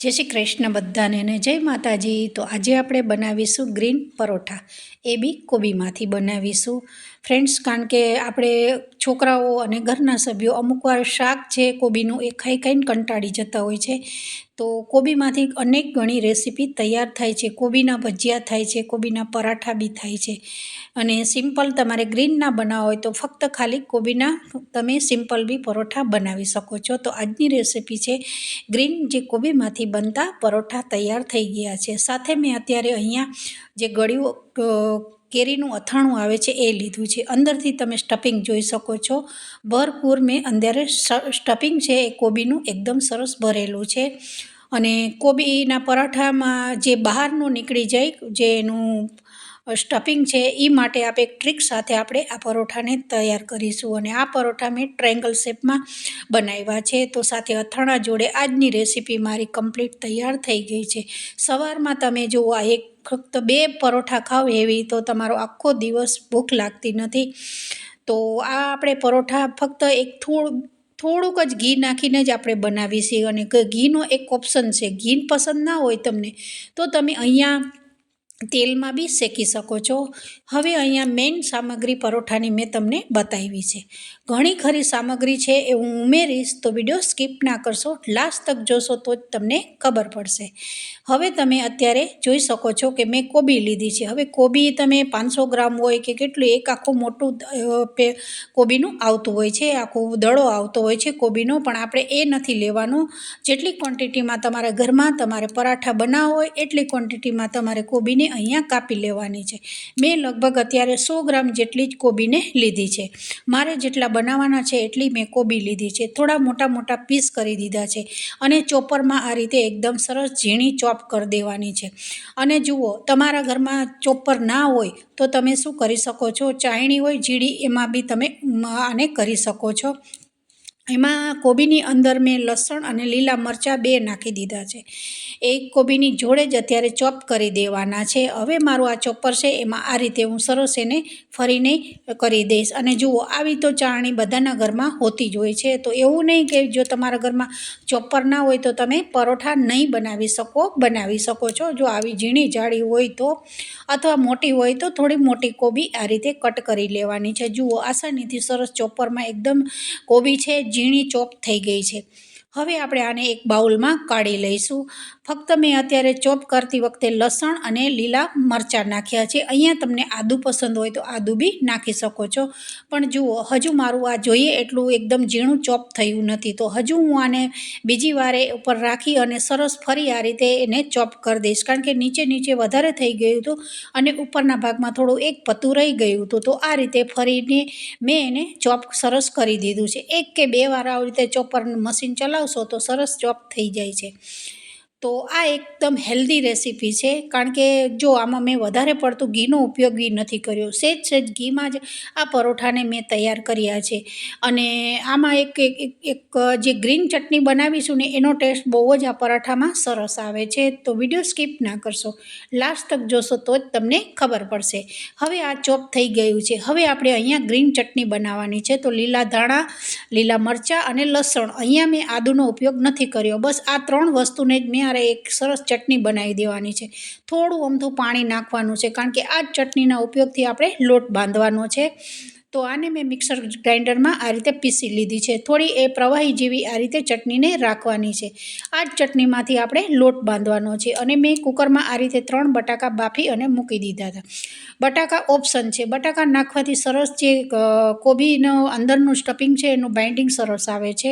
जय श्री कृष्ण बधाने ने जय माताजी। तो आज આપણે બનાવીશું ગ્રીન પરોઠા, એ બી કોબીમાંથી બનાવીશું ફ્રેન્ડ્સ। કારણ કે આપણે છોકરાઓ અને ઘરના સભ્યો અમુકવાર શાક છે કોબીનું એ ખાઈ ખાઈને કંટાળી જતા હોય છે, તો કોબીમાંથી અનેક ઘણી રેસીપી તૈયાર થાય છે। કોબીના ભજીયા થાય છે, કોબીના પરાઠા બી થાય છે, અને સિમ્પલ તમારે ગ્રીન ના બનાવવા હોય તો ફક્ત ખાલી કોબીના તમે સિમ્પલ બી પરોઠા બનાવી શકો છો। તો આજની રેસીપી છે ગ્રીન જે કોબીમાંથી बनता परोठा तैयार थई गया है। साथ में अत्यारे अहींया जे गळ्युं केरीनुं अथाणुं आवे छे ए लीधुं छे। अंदरथी तमे स्टफिंग जोई शको छो, भरपूर में अंदर स्टफिंग छे ए कोबीनुं एकदम सरस भरेलुं छे। अने कोबीना पराठामां जे बहारनुं निकળી जाय जे एनुं स्टफिंग है ये माटे आप एक ट्रीक साथे आपणे आ परोठा ने तैयार करीशुं। अने आ परोठा में ट्रायंगल शेप में बनाव्या छे। तो साथे अथाणा जोड़े आजनी रेसीपी मारी कम्प्लीट तैयार थई गई है। सवारमां तमे जो आ एक फक्त 2 परोठा खाओ एवी तो तमारो आखो दिवस भूख लागती नथी। तो आ आपणे परोठा फक्त एक થોડુંક જ ઘી નાખીને જ આપણે બનાવીએ છીએ, અને ઘીનો એક ઓપ્શન છે। ઘી પસંદ ના હોય તમને તો તમે અહીંયા તેલમાં બી શેકી શકો છો। હવે અહીંયા મેઇન સામગ્રી પરોઠાની મેં તમને બતાવી છે। ઘણી ખરી સામગ્રી છે એ હું ઉમેરીશ, તો વિડીયો સ્કીપ ના કરશો, લાસ્ટ તક જોશો તો જ તમને ખબર પડશે। હવે તમે અત્યારે જોઈ શકો છો કે મેં કોબી લીધી છે। હવે કોબી તમે 500 ગ્રામ હોય કે કેટલું, એક આખું મોટું કોબીનું આવતું હોય છે, આખો દડો આવતો હોય છે કોબીનો, પણ આપણે એ નથી લેવાનું। જેટલી ક્વોન્ટિટીમાં તમારા ઘરમાં તમારે પરાઠા બનાવવા હોય એટલી ક્વોન્ટિટીમાં તમારે કોબીને અહીંયા કાપી લેવાની છે। મેં લગભગ અત્યારે 100 ગ્રામ જેટલી જ કોબીને લીધી છે। મારે જેટલા બનાવવાના છે એટલી મેં કોબી લીધી છે। થોડા મોટા મોટા પીસ કરી દીધા છે, અને ચોપરમાં આ રીતે એકદમ સરસ ઝીણી ચોપ કરી દેવાની છે। અને જુઓ, તમારા ઘરમાં ચોપર ના હોય તો તમે શું કરી શકો છો, ચાયણી હોય ઝીણી એમાં બી તમે આને કરી શકો છો। એમાં કોબીની અંદર મેં લસણ અને લીલા મરચાં 2 નાખી દીધા છે। એક કોબીની જોડે જ અત્યારે ચોપ કરી દેવાના છે। હવે મારું આ ચોપર છે એમાં આ રીતે હું સરસ એને ફરીને કરી દઈશ। અને જુઓ, આવી તો ચાળણી બધાના ઘરમાં હોતી જ હોય છે, તો એવું નહીં કે જો તમારા ઘરમાં ચોપર ના હોય તો તમે પરોઠા નહીં બનાવી શકો છો। જો આવી ઝીણી જાડી હોય તો, અથવા મોટી હોય તો થોડી મોટી કોબી આ રીતે કટ કરી લેવાની છે। જુઓ, આસાનીથી સરસ ચોપરમાં એકદમ કોબી છે ઝીણી ચોપ થઈ ગઈ છે। હવે આપણે આને એક બાઉલમાં કાઢી લઈશું। ફક્ત મેં અત્યારે ચોપ કરતી વખતે લસણ અને લીલા મરચાં નાખ્યા છે। અહીંયા તમને આદું પસંદ હોય તો આદું બી નાખી શકો છો, પણ જુઓ હજુ મારું આ જોઈએ એટલું એકદમ ઝીણું ચોપ થયું નથી, તો હજુ હું આને બીજી વારે ઉપર રાખી અને સરસ ફરી આ રીતે એને ચોપ કરી દઈશ। કારણ કે નીચે વધારે થઈ ગયું હતું અને ઉપરના ભાગમાં થોડું એક પત્તું રહી ગયું હતું, તો આ રીતે ફરીને મેં એને ચોપ સરસ કરી દીધું છે। 1 કે 2 વાર આવી રીતે ચોપર મશીન ચલાવશો તો સરસ ચોપ થઈ જાય છે। તો આ એકદમ હેલ્ધી રેસીપી છે, કારણ કે જો આમાં મેં વધારે પડતું ઘીનો ઉપયોગ બી નથી કર્યો, સહેજ ઘીમાં જ આ પરોઠાને મેં તૈયાર કર્યા છે। અને આમાં એક જે ગ્રીન ચટણી બનાવીશું ને એનો ટેસ્ટ બહુ જ આ પરાઠામાં સરસ આવે છે। તો વિડીયો સ્કીપ ના કરશો, લાસ્ટ તક જોશો તો જ તમને ખબર પડશે। હવે આ ચોપ થઈ ગયું છે। હવે આપણે અહીંયા ગ્રીન ચટણી બનાવવાની છે, તો લીલા ધાણા, લીલા મરચાં અને લસણ, અહીંયા મેં આદુનો ઉપયોગ નથી કર્યો, બસ આ 3 વસ્તુને જ મેં એક સરસ ચટણી બનાવી દેવાની છે। થોડું અમથું પાણી નાખવાનું છે, કારણ કે આ જ ચટણીના ઉપયોગથી આપણે લોટ બાંધવાનો છે। તો આને મેં મિક્સર ગ્રાઇન્ડરમાં આ રીતે પીસી લીધી છે। થોડી એ પ્રવાહી જેવી આ રીતે ચટણીને રાખવાની છે। આ જ ચટણીમાંથી આપણે લોટ બાંધવાનો છે। અને મેં કુકરમાં આ રીતે 3 બટાકા બાફી અને મૂકી દીધા હતા। બટાકા ઓપ્શન છે, બટાકા નાખવાથી સરસ જે કોબીનો અંદરનું સ્ટફિંગ છે એનું બાઇન્ડિંગ સરસ આવે છે।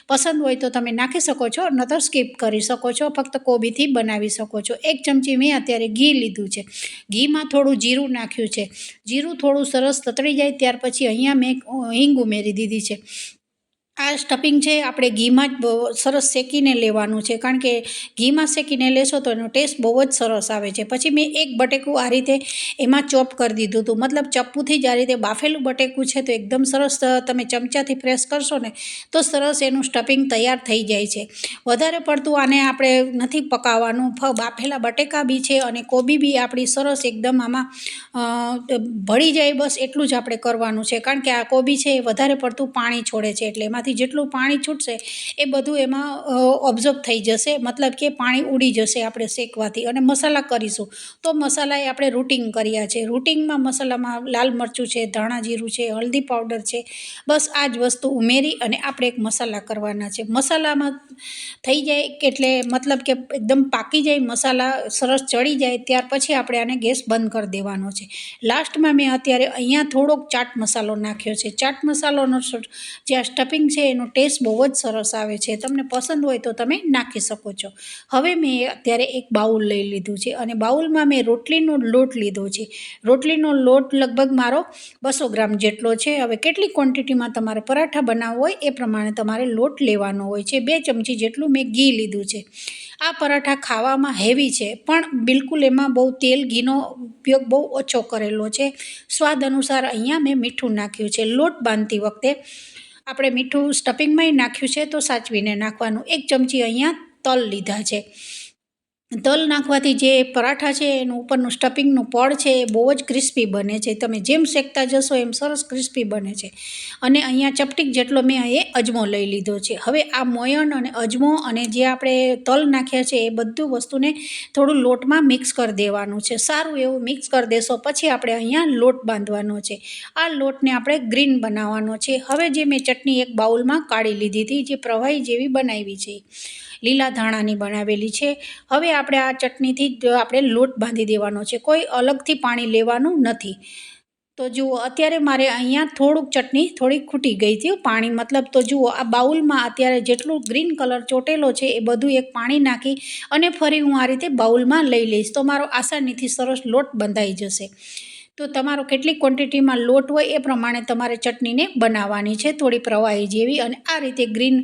પસંદ હોય તો તમે નાખી શકો છો, નતર સ્કીપ કરી શકો છો, ફક્ત કોબીથી બનાવી શકો છો। 1 ચમચી મેં અત્યારે ઘી લીધું છે, ઘીમાં થોડું જીરું નાખ્યું છે। જીરું થોડું સરસ તતડી જાય ત્યાર પછી અહીંયા મેં હિંગ ઉમેરી દીધી છે। આ સ્ટફિંગ છે આપણે ઘીમાં જ સરસ શેકીને લેવાનું છે, કારણ કે ઘીમાં શેકીને લેશો તો એનો ટેસ્ટ બહુ જ સરસ આવે છે। પછી મેં એક બટેકું આ રીતે એમાં ચોપ કરી દીધું હતું, મતલબ ચપ્પુથી જ આ રીતે બાફેલું બટેકું છે, તો એકદમ સરસ તમે ચમચાથી પ્રેસ કરશો ને તો સરસ એનું સ્ટફિંગ તૈયાર થઈ જાય છે। વધારે પડતું આને આપણે નથી પકાવવાનું, બાફેલા બટેકા બી છે અને કોબી બી આપણી સરસ એકદમ આમાં ભળી જાય, બસ એટલું જ આપણે કરવાનું છે। કારણ કે આ કોબી છે એ વધારે પડતું પાણી છોડે છે, એટલે એમાંથી એમાંથી જેટલું પાણી છૂટશે એ બધું એમાં ઓબ્ઝર્વ થઈ જશે, મતલબ કે પાણી ઉડી જશે આપણે શેકવાથી. અને મસાલા કરીશું તો મસાલા એ આપણે રૂટિંગ કર્યા છે. રૂટિંગમાં મસાલામાં લાલ મરચું છે, ધાણા જીરું છે, હળદી પાવડર છે, બસ આ જ વસ્તુ ઉમેરી અને આપણે એક મસાલા કરવાના છે. મસાલામાં થઈ જાય એટલે મતલબ કે એકદમ પાકી જાય, મસાલા સરસ ચડી જાય, ત્યાર પછી આપણે આને ગેસ બંધ કરી દેવાનો છે. લાસ્ટમાં મેં અત્યારે અહીંયા થોડોક ચાટ મસાલો નાખ્યો છે. ચાટ મસાલોનો જે આ સ્ટફિંગ છે એનો ટેસ્ટ બહુ જ સરસ આવે છે. તમને પસંદ હોય તો તમે નાખી શકો છો. હવે મેં અત્યારે એક બાઉલ લઈ લીધું છે અને બાઉલમાં મેં રોટલીનો લોટ લીધો છે. રોટલીનો લોટ લગભગ મારો 200 ગ્રામ જેટલો છે. હવે કેટલી ક્વોન્ટિટીમાં તમારે પરાઠા બનાવવો હોય એ પ્રમાણે તમારે લોટ લેવાનો હોય છે. 2 ચમચી જેટલું મેં ઘી લીધું છે. આ પરાઠા ખાવામાં હેવી છે, પણ બિલકુલ એમાં બહુ તેલ ઘીનો ઉપયોગ બહુ ઓછો કરેલો છે. સ્વાદ અનુસાર અહીંયા મેં મીઠું નાખ્યું છે. લોટ બાંધતી વખતે આપણે મીઠું સ્ટફિંગમાંય નાખ્યું છે તો સાચવીને નાખવાનું. 1 ચમચી અહીંયા તલ લીધા છે. તલ નાખવાથી જે પરાઠા છે એનું ઉપરનું સ્ટફિંગનું પડ છે એ બહુ જ ક્રિસ્પી બને છે. તમે જેમ શેકતા જશો એમ સરસ ક્રિસ્પી બને છે. અને અહીંયા ચપટીક જેટલો મેં અહીંયા અજમો લઈ લીધો છે. હવે આ મોયણ અને અજમો અને જે આપણે તલ નાખ્યા છે એ બધું વસ્તુને થોડું લોટમાં મિક્સ કરી દેવાનું છે. સારું એવું મિક્સ કરી દેશો પછી આપણે અહીંયા લોટ બાંધવાનો છે. આ લોટને આપણે ગ્રીન બનાવવાનો છે. હવે જે મેં ચટણી એક બાઉલમાં કાઢી લીધી હતી, જે પ્રવાહી જેવી બનાવી છે, લીલા ધાણાની બનાવેલી છે. હવે આપણે આ ચટણીથી જ આપણે લોટ બાંધી દેવાનો છે, કોઈ અલગથી પાણી લેવાનું નથી. તો જુઓ અત્યારે મારે અહીંયા થોડુંક ચટણી થોડી ખૂટી ગઈ હતી પાણી, મતલબ તો જુઓ આ બાઉલમાં અત્યારે જેટલું ગ્રીન કલર ચોટેલો છે એ બધું એક પાણી નાખી અને ફરી હું આ રીતે બાઉલમાં લઈ લઈશ તો મારો આસાનીથી સરસ લોટ બંધાઈ જશે. તો તમારો કેટલી ક્વોન્ટિટીમાં લોટ હોય એ પ્રમાણે તમારે ચટણીને બનાવવાની છે, થોડી પ્રવાહી જેવી. અને આ રીતે ગ્રીન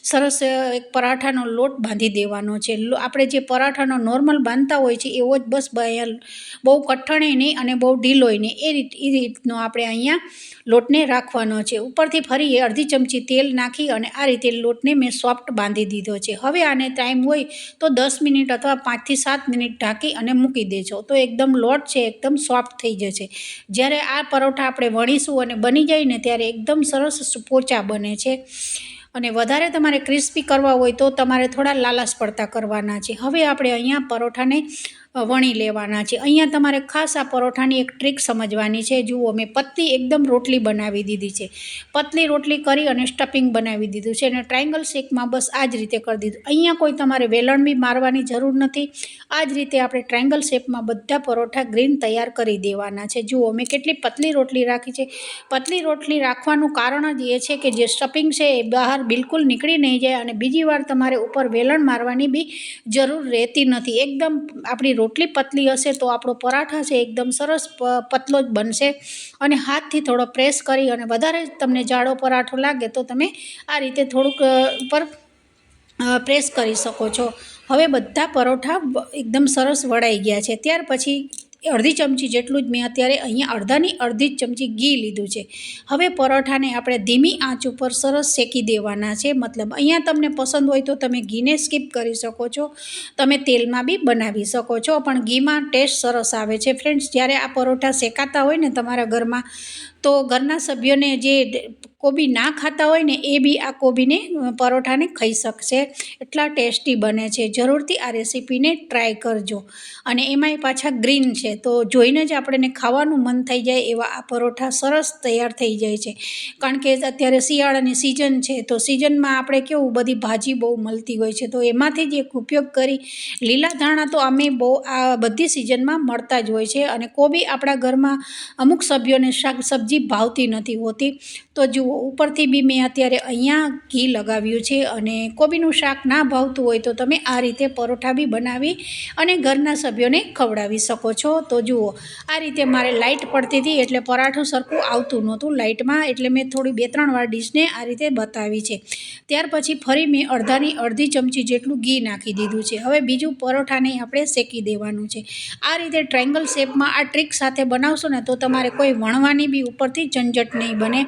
સરસ એક પરાઠાનો લોટ બાંધી દેવાનો છે. આપણે જે પરાઠાનો નોર્મલ બાંધતા હોય છે એવો જ, બસ બહુ કઠણે નહીં અને બહુ ઢીલોય નહીં, એ રીતનો આપણે અહીંયા લોટને રાખવાનો છે. ઉપરથી ફરી અડધી ચમચી તેલ નાખી અને આ રીતે લોટને મેં સોફ્ટ બાંધી દીધો છે. હવે આને ટાઈમ હોય તો 10 મિનિટ અથવા 5 થી 7 મિનિટ ઢાંકી અને મૂકી દેજો તો એકદમ લોટ છે એકદમ સોફ્ટ થઈ જશે. જ્યારે આ પરોઠા આપણે વણીશું અને બની જાય ને ત્યારે એકદમ સરસ પોચા બને છે. અને વધારે તમારે ક્રિસ્પી કરવા હોય તો તમારે થોડા લાલાશ પડતા કરવાના છે. હવે આપણે અહીંયા પરોઠાને વણી લેવાના છે. અહીંયા તમારે ખાસ આ પરોઠાની એક ટ્રીક સમજવાની છે. જુઓ મેં પતલી એકદમ રોટલી બનાવી દીધી છે. પતલી રોટલી કરી અને સ્ટફિંગ બનાવી દીધું છે અને ટ્રાયંગલ શેપમાં બસ આ જ રીતે કરી દીધું. અહીંયા કોઈ તમારે વેલણ બી મારવાની જરૂર નથી. આ જ રીતે આપણે ટ્રાયંગલ શેપમાં બધા પરોઠા ગ્રીન તૈયાર કરી દેવાના છે. જુઓ મેં કેટલી પતલી રોટલી રાખી છે. પતલી રોટલી રાખવાનું કારણ જ એ છે કે જે સ્ટફિંગ છે એ બહાર બિલકુલ નીકળી નહીં જાય અને બીજી વાર તમારે ઉપર વેલણ મારવાની બી જરૂર રહેતી નથી. એકદમ આપણી રોટલી પતલી હશે તો આપણો પરાઠા છે એકદમ સરસ પતલો જ બનશે. અને હાથથી થોડો પ્રેસ કરી અને વધારે તમને જાડો પરાઠો લાગે તો તમે આ રીતે થોડુંક ઉપર પ્રેસ કરી શકો છો. હવે બધા પરોઠા એકદમ સરસ વળાઈ ગયા છે. ત્યાર પછી અડધી ચમચી જેટલું જ મેં અત્યારે અહીંયા અડધી ચમચી ઘી લીધું છે. હવે પરોઠાને આપણે ધીમી આંચ ઉપર સરસ શેકી દેવાના છે. મતલબ અહીંયા તમને પસંદ હોય તો તમે ઘીને સ્કીપ કરી શકો છો, તમે તેલમાં બી બનાવી શકો છો, પણ ઘીમાં ટેસ્ટ સરસ આવે છે. ફ્રેન્ડ્સ, જ્યારે આ પરોઠા શેકાતા હોય ને તમારા ઘરમાં તો ઘરના સભ્યોને જે કોબી ના ખાતા હોય ને એ બી આ કોબીને પરોઠાને ખાઈ શકશે, એટલા ટેસ્ટી બને છે. જરૂરથી આ રેસીપીને ટ્રાય કરજો. અને એમાંય પાછા ગ્રીન છે તો જોઈને જ આપણને ખાવાનું મન થઈ જાય એવા આ પરોઠા સરસ તૈયાર થઈ જાય છે. કારણ કે અત્યારે શિયાળાની સિઝન છે તો સિઝનમાં આપણે કેવું બધી ભાજી બહુ મળતી હોય છે તો એમાંથી જ એક ઉપયોગ કરી. લીલા ધાણા તો અમે બહુ આ બધી સિઝનમાં મળતા જ હોય છે અને કોબી આપણા ઘરમાં અમુક સભ્યોને સબ્જી ભાવતી નથી હોતી. તો જુઓ ઉપરથી બી મેં અત્યારે અહીંયા ઘી લગાવ્યું છે. અને કોબીનું શાક ના ભાવતું હોય તો તમે આ રીતે પરોઠા બી બનાવી અને ઘરના સભ્યોને ખવડાવી શકો છો. તો જુઓ આ રીતે મારે લાઇટ પડતી હતી એટલે પરાઠું સરખું આવતું નહોતું લાઇટમાં, એટલે મેં થોડી 2-3 વાર ડીશને આ રીતે બતાવી છે. ત્યાર પછી ફરી મેં અડધી ચમચી જેટલું ઘી નાખી દીધું છે. હવે બીજું પરોઠાને આપણે શેકી દેવાનું છે. આ રીતે ટ્રાયંગલ શેપમાં આ ટ્રીક સાથે બનાવશો ને તો તમારે કોઈ વણવાની બી ઉપરથી ઝંઝટ નહીં બને.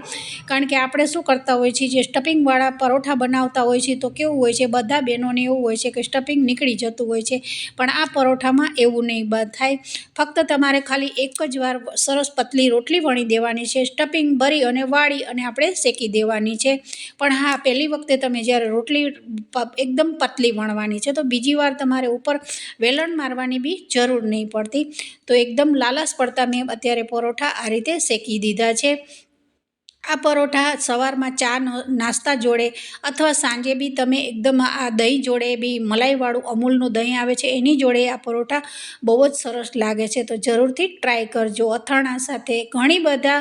કારણ કે આપણે શું કરતા હોઈએ છીએ, જે સ્ટફિંગવાળા પરોઠા બનાવતા હોય છે તો કેવું હોય છે, બધા બહેનોને એવું હોય છે કે સ્ટફિંગ નીકળી જતું હોય છે, પણ આ પરોઠામાં એવું નહીં થાય. ફક્ત તમારે ખાલી એક જ વાર સરસ પતલી રોટલી વણી દેવાની છે, સ્ટફિંગ ભરી અને વાળી અને આપણે શેકી દેવાની છે. પણ હા, પહેલી વખતે તમે જ્યારે રોટલી એકદમ પતલી વણવાની છે તો બીજી વાર તમારે ઉપર વેલણ મારવાની બી જરૂર નહીં પડતી. તો એકદમ લાલાશ પડતા મેં અત્યારે પરોઠા આ રીતે શેકી દીધા છે. આ પરોઠા સવારમાં ચા નાસ્તા જોડે અથવા સાંજે બી તમે એકદમ આ દહીં જોડે બી, મલાઈવાળું અમૂલનું દહીં આવે છે એની જોડે આ પરોઠા બહુ જ સરસ લાગે છે. તો જરૂરથી ટ્રાય કરજો. અથાણા સાથે ઘણી બધા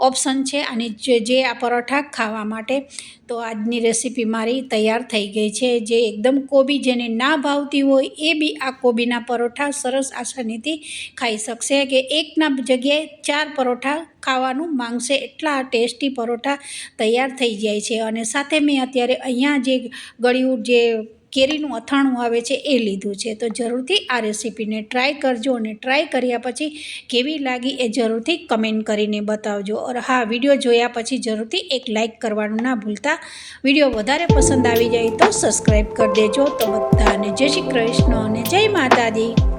ઓપ્શન છે અને જે આ પરોઠા ખાવા માટે. તો આજની રેસીપી મારી તૈયાર થઈ ગઈ છે. જે એકદમ કોબી જેને ના ભાવતી હોય એ બી આ કોબીના પરોઠા સરસ આસાનીથી ખાઈ શકશે, કે એકના જગ્યાએ 4 પરોઠા ખાવાનું માંગશે, એટલા ટેસ્ટી પરોઠા તૈયાર થઈ જાય છે. અને સાથે મેં અત્યારે અહીંયા જે ગળ્યું જે કેરીનું અથાણું આવે છે એ લીધું છે. તો જરૂરથી આ રેસીપીને ટ્રાય કરજો અને ટ્રાય કર્યા પછી કેવી લાગી એ જરૂરથી કમેન્ટ કરીને બતાવજો. ઓર હા, વિડીયો જોયા પછી જરૂરથી એક લાઇક કરવાનું ના ભૂલતા. વિડીયો વધારે પસંદ આવી જાય તો સબસ્ક્રાઈબ કરી દેજો. તો બધાને જય શ્રી કૃષ્ણ અને જય માતાજી.